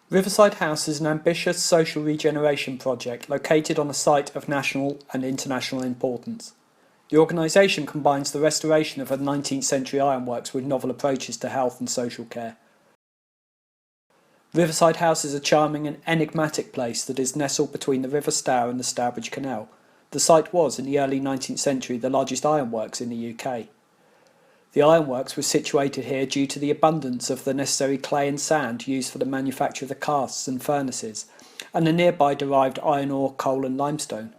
Riverside House is an ambitious social regeneration project located on a site of national and international importance. The organisation combines the restoration of a 19th century ironworks with novel approaches to health and social care. Riverside House is a charming and enigmatic place that is nestled between the River Stour and the Stourbridge Canal. The site was, in the early 19th century, the largest ironworks in the UK. The ironworks were situated here due to the abundance of the necessary clay and sand used for the manufacture of the casts and furnaces, and the nearby derived iron ore, coal and limestone.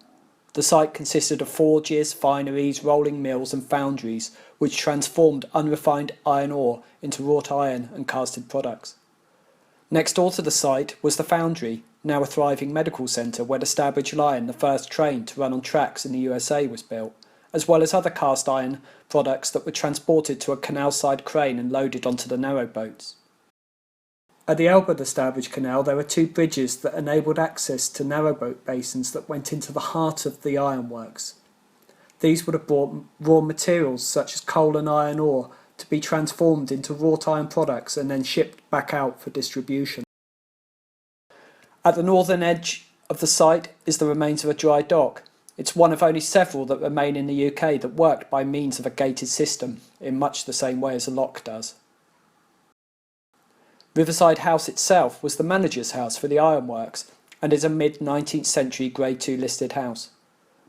The site consisted of forges, fineries, rolling mills and foundries, which transformed unrefined iron ore into wrought iron and casted products. Next door to the site was the foundry, now a thriving medical centre where the Stourbridge Lion, the first train to run on tracks in the USA, was built, as well as other cast iron products that were transported to a canal-side crane and loaded onto the narrowboats. At the elbow of the Stourbridge Canal there were two bridges that enabled access to narrowboat basins that went into the heart of the ironworks. These would have brought raw materials such as coal and iron ore to be transformed into wrought iron products and then shipped back out for distribution. At the northern edge of the site is the remains of a dry dock. It's one of only several that remain in the UK that worked by means of a gated system, in much the same way as a lock does. Riverside House itself was the manager's house for the ironworks and is a mid-19th century Grade II listed house.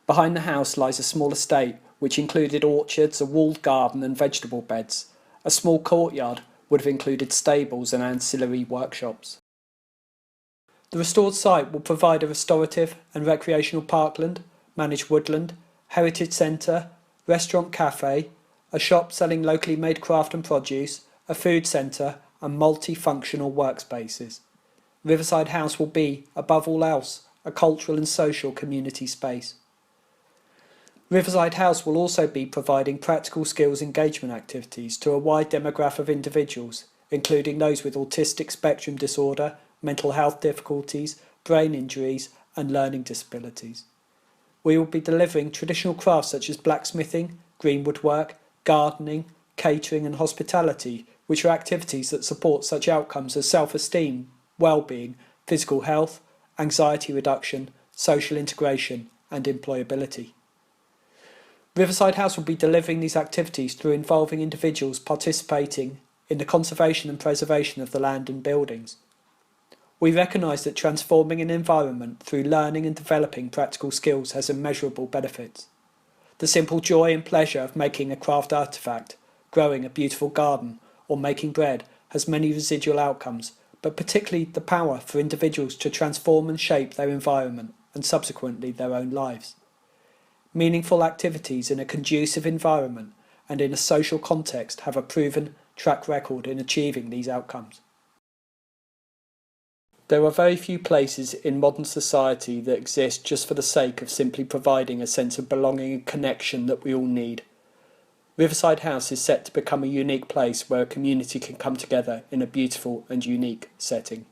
Behind the house lies a small estate which included orchards, a walled garden and vegetable beds. A small courtyard would have included stables and ancillary workshops. The restored site will provide a restorative and recreational parkland, managed woodland, heritage centre, restaurant cafe, a shop selling locally made craft and produce, a food centre and multi-functional workspaces. Riverside House will be, above all else, a cultural and social community space. Riverside House will also be providing practical skills engagement activities to a wide demographic of individuals, including those with autistic spectrum disorder, mental health difficulties, brain injuries and learning disabilities. We will be delivering traditional crafts such as blacksmithing, green woodwork, gardening, catering and hospitality, which are activities that support such outcomes as self-esteem, well-being, physical health, anxiety reduction, social integration and employability. Riverside House will be delivering these activities through involving individuals participating in the conservation and preservation of the land and buildings. We recognise that transforming an environment through learning and developing practical skills has immeasurable benefits. The simple joy and pleasure of making a craft artefact, growing a beautiful garden, or making bread has many residual outcomes, but particularly the power for individuals to transform and shape their environment and subsequently their own lives. Meaningful activities in a conducive environment and in a social context have a proven track record in achieving these outcomes. There are very few places in modern society that exist just for the sake of simply providing a sense of belonging and connection that we all need. Riverside House is set to become a unique place where a community can come together in a beautiful and unique setting.